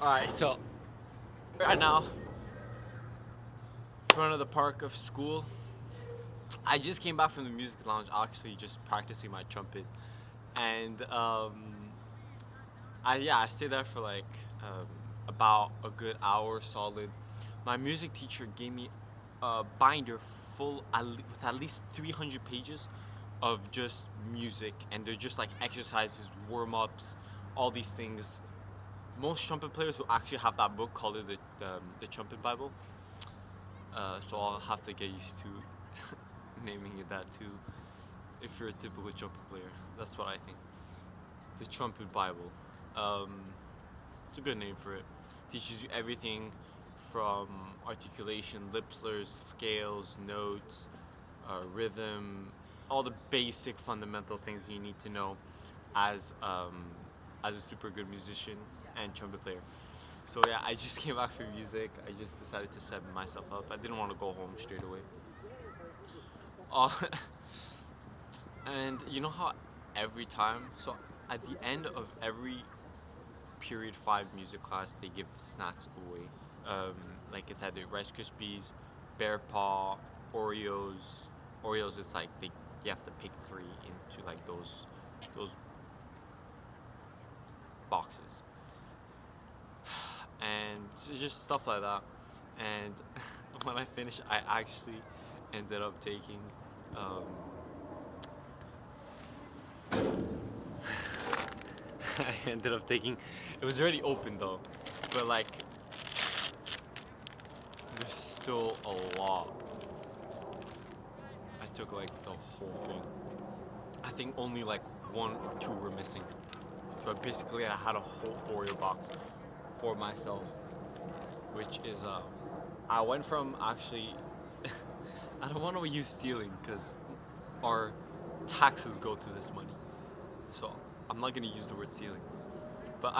Alright, so right now, in front of the park of school, I just came back from the music lounge, actually just practicing my trumpet, and I stayed there for like um, about a good hour solid. My music teacher gave me a binder with at least 300 pages of just music, and they're just like exercises, warm ups, all these things. Most trumpet players will actually have that book called the Trumpet Bible. So I'll have to get used to naming it that too. If you're a typical trumpet player, that's what I think. The Trumpet Bible. Um, it's a good name for it. Teaches you everything from articulation, lip slurs, scales, notes, rhythm, all the basic fundamental things you need to know as as a super good musician and trumpet player. So yeah, I just came back from music. I just decided to set myself up. I didn't want to go home straight away. Uh, and you know how every time, so at the end of every period 5 music class, they give snacks away. Um, like it's either Rice Krispies, Bear Paw, Oreos. Oreos is like you have to pick 3 into like those boxes, and just stuff like that. And when I finished, I actually ended up taking. Um, I ended up taking. It was already open though, but like there's still a lot. I took like the whole thing. I think only like 1 or 2 were missing. So basically, I had a whole Oreo box for myself, which is I went from actually. I don't want to use stealing because our taxes go to this money, so I'm not gonna use the word stealing. But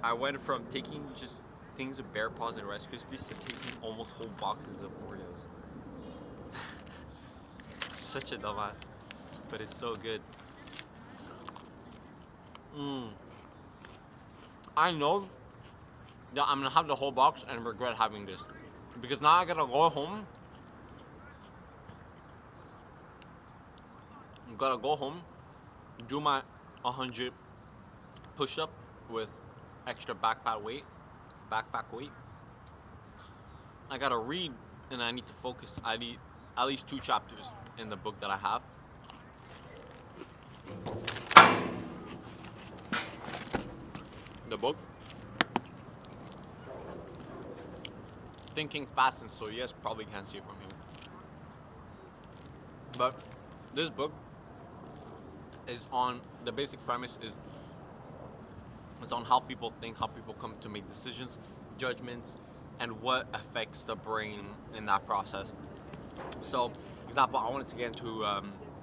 I went from taking just things of Bear Paws and Rice Krispies to taking almost whole boxes of Oreos. Such a dumbass, but it's so good. Mm. I know that I'm gonna have the whole box and regret having this because now I gotta go home. I gotta go home, do my 100 push-up with extra backpack weight. I gotta read and I need to focus. I need at least 2 chapters in the book that I have. The book, Thinking Fast and Slow. You guys probably can't see it from here, but this book is on the basic premise is it's on how people think, how people come to make decisions, judgments, and what affects the brain in that process. So, example, I wanted to get into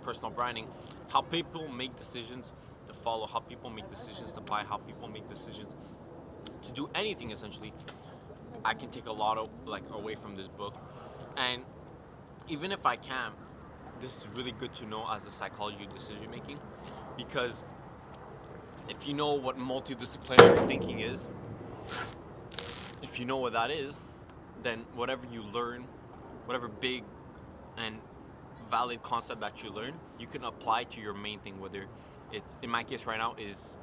personal branding, how people make decisions to follow, how people make decisions to buy, how people make decisions to do anything essentially. I can take a lot of like away from this book, and even if I can, this is really good to know as a psychology of decision making, because if you know what multidisciplinary thinking is, if you know what that is, then whatever you learn, whatever big and valid concept that you learn, you can apply to your main thing. Whether it's in my case right now is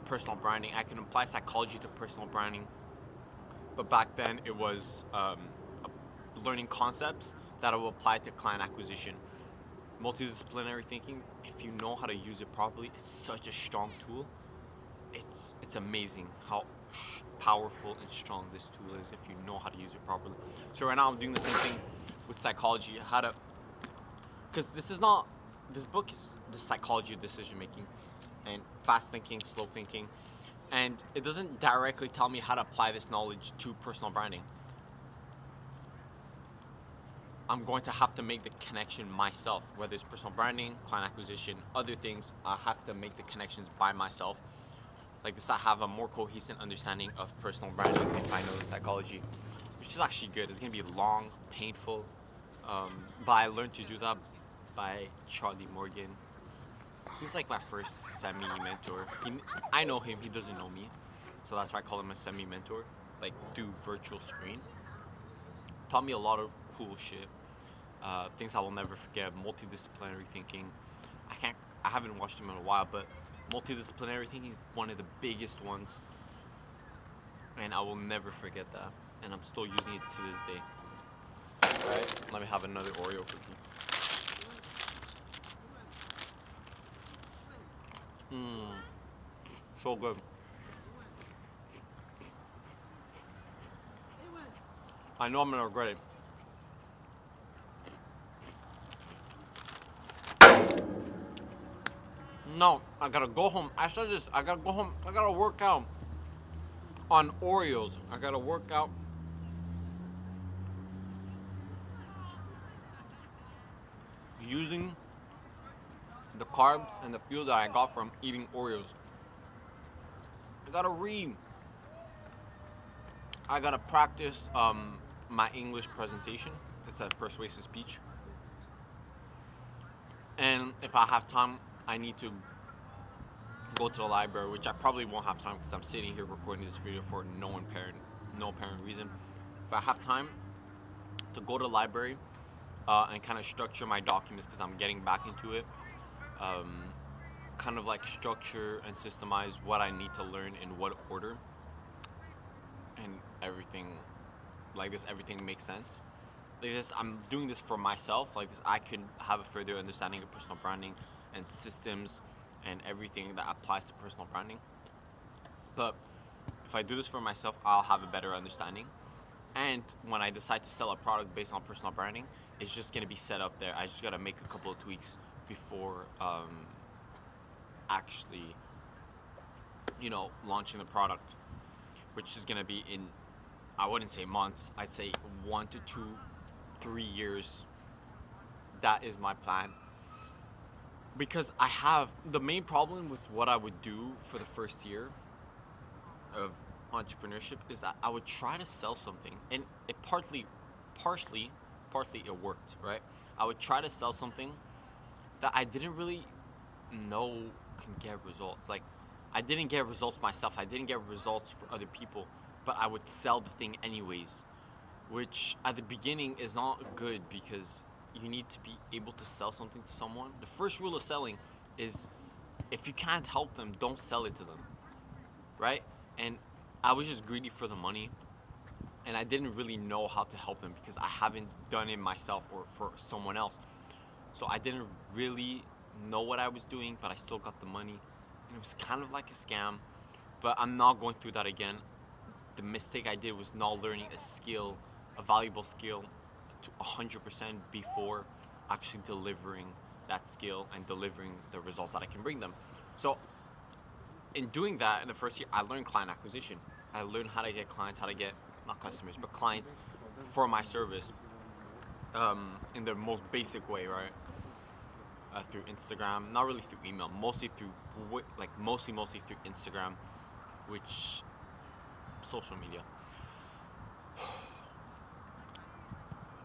personal branding, I can apply psychology to personal branding. But back then it was learning concepts that I will apply to client acquisition. Multidisciplinary thinking, if you know how to use it properly, it's such a strong tool. It's amazing how powerful and strong this tool is if you know how to use it properly. So right now I'm doing the same thing with psychology, how to, because this book is the psychology of decision making and fast thinking, slow thinking, and it doesn't directly tell me how to apply this knowledge to personal branding. I'm going to have to make the connection myself, whether it's personal branding, client acquisition, other things. I have to make the connections by myself. Like this, I have a more cohesive understanding of personal branding if I know the psychology, which is actually good. It's gonna be long, painful, but I learned to do that by Charlie Morgan. He's like my first semi mentor. I know him, he doesn't know me. So that's why I call him a semi-mentor, like through virtual screen. Taught me a lot of cool shit, things I will never forget. Multidisciplinary thinking. I haven't watched him in a while, but multidisciplinary thinking is one of the biggest ones, and I will never forget that. And I'm still using it to this day. All right, let me have another Oreo cookie. Mmm, so good. I know I'm gonna regret it. No, I gotta go home. I said this. I gotta go home. I gotta work out on Oreos. I gotta work out using the carbs and the fuel that I got from eating Oreos. I gotta read. I gotta practice my English presentation. It's a persuasive speech. And if I have time, I need to go to the library, which I probably won't have time because I'm sitting here recording this video for no apparent reason. If I have time to go to the library and kind of structure my documents because I'm getting back into it, kind of like structure and systemize what I need to learn in what order, and everything like this, everything makes sense. Like this, I'm doing this for myself. Like this, I can have a further understanding of personal branding and systems and everything that applies to personal branding. But if I do this for myself, I'll have a better understanding. And when I decide to sell a product based on personal branding, it's just gonna be set up there. I just gotta make a couple of tweaks before actually, launching the product, which is gonna be in, I wouldn't say months, I'd say 1 to 2, 3 years. That is my plan. Because I have the main problem with what I would do for the first year of entrepreneurship is that I would try to sell something, and it partially it worked, right? I would try to sell something that I didn't really know can get results. Like, I didn't get results myself. I didn't get results for other people, but I would sell the thing anyways, which at the beginning is not good because you need to be able to sell something to someone. The first rule of selling is if you can't help them, don't sell it to them, right? And I was just greedy for the money, and I didn't really know how to help them because I haven't done it myself or for someone else. So I didn't really know what I was doing, but I still got the money. And it was kind of like a scam, but I'm not going through that again. The mistake I did was not learning a valuable skill to 100% before actually delivering that skill and delivering the results that I can bring them. So in doing that in the first year, I learned client acquisition. I learned how to get clients, how to get, not customers, but clients for my service in the most basic way, right? Through Instagram, not really through email, mostly through Instagram, which social media.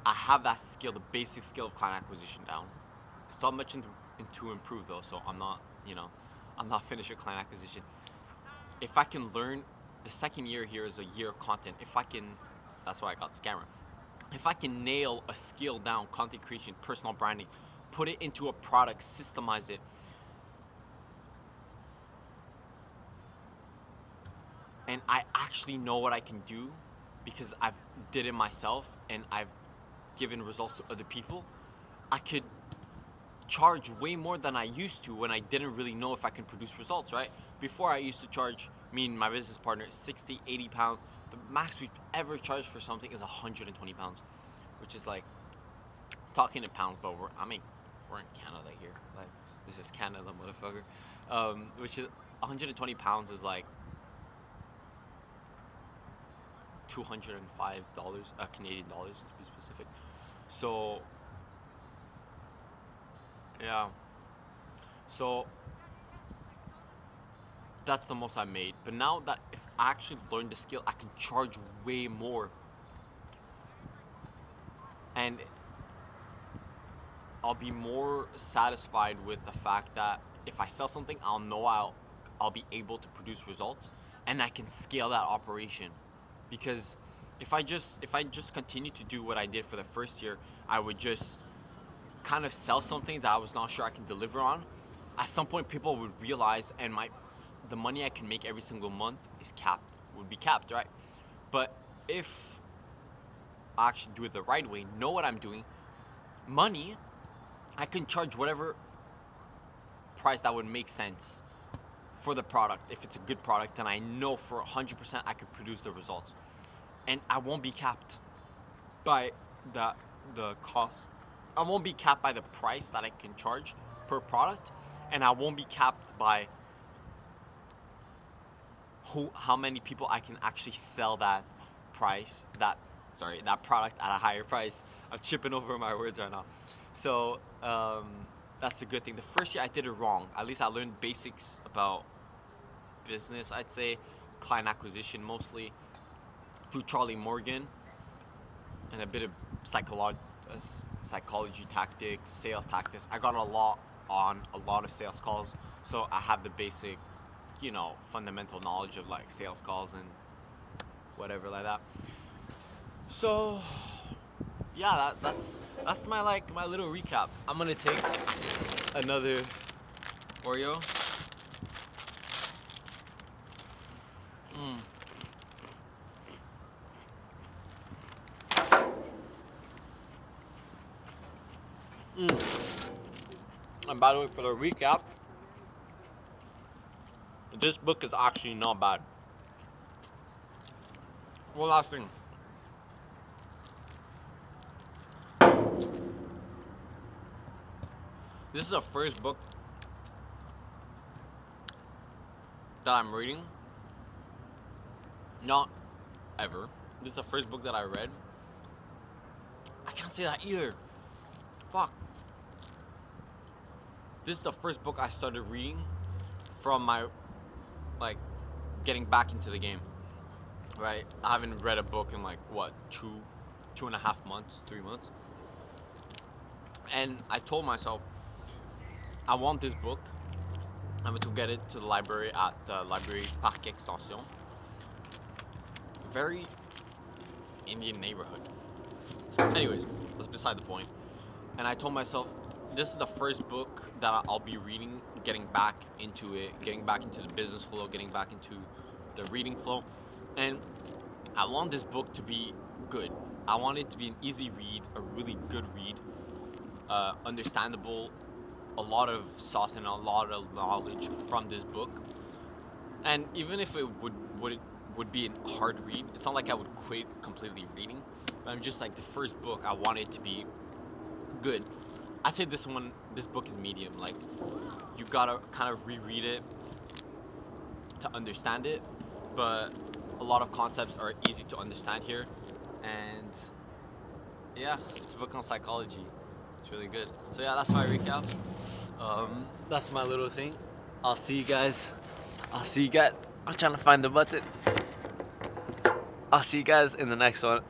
I have that skill, the basic skill of client acquisition down. I still have much to improve though, so I'm not finished with client acquisition. If I can learn, the second year here is a year of content. That's why I got Scammer. If I can nail a skill down, content creation, personal branding, put it into a product, systemize it, and I actually know what I can do because I've did it myself and I've given results to other people, I could charge way more than I used to when I didn't really know if I can produce results, right? Before, I used to charge me and my business partner 60, 80 pounds. The max we've ever charged for something is 120 pounds, which is like, talking in pounds, but we're in Canada here. Like, this is Canada, motherfucker. Which is 120 pounds is like $205 Canadian dollars to be specific. So yeah, so that's the most I made. But now that if I actually learn the skill, I can charge way more, and I'll be more satisfied with the fact that if I sell something, I'll know I'll be able to produce results, and I can scale that operation. Because if I just continue to do what I did for the first year, I would just kind of sell something that I was not sure I can deliver on. At some point, people would realize, and the money I can make every single month would be capped, right? But if I actually do it the right way, know what I'm doing, money, I can charge whatever price that would make sense for the product. If it's a good product, then I know for 100% I could produce the results, and I won't be capped by the cost. I won't be capped by the price that I can charge per product, and I won't be capped by how many people I can actually sell that product at a higher price. I'm tripping over my words right now. So that's a good thing. The first year I did it wrong. At least I learned basics about business, I'd say, client acquisition mostly, through Charlie Morgan, and a bit of psychology tactics, sales tactics. I got a lot of sales calls, so I have the basic, fundamental knowledge of like sales calls and whatever like that. So yeah, that's my little recap. I'm gonna take another Oreo. And by the way, for the recap, this book is actually not bad. One last thing. This is the first book that I'm reading. Not ever. This is the first book that I read. I can't say that either. Fuck. This is the first book I started reading from my, getting back into the game. Right? I haven't read a book in 2.5 months, 3 months. And I told myself, I want this book. I'm going to get it to the library at the library Parc Extension. Very Indian neighborhood. Anyways, that's beside the point. And I told myself, this is the first book that I'll be reading, getting back into it, getting back into the business flow, getting back into the reading flow. And I want this book to be good. I want it to be an easy read, a really good read, understandable, a lot of sauce and a lot of knowledge from this book. And even if it would be a hard read, it's not like I would quit completely reading. But I'm just like, the first book, I want it to be good. I say this book is medium. Like, you gotta kind of reread it to understand it, but a lot of concepts are easy to understand here. And yeah, it's a book on psychology. It's really good. So yeah, that's my recap. That's my little thing. I'll see you guys. I'm trying to find the button. I'll see you guys in the next one.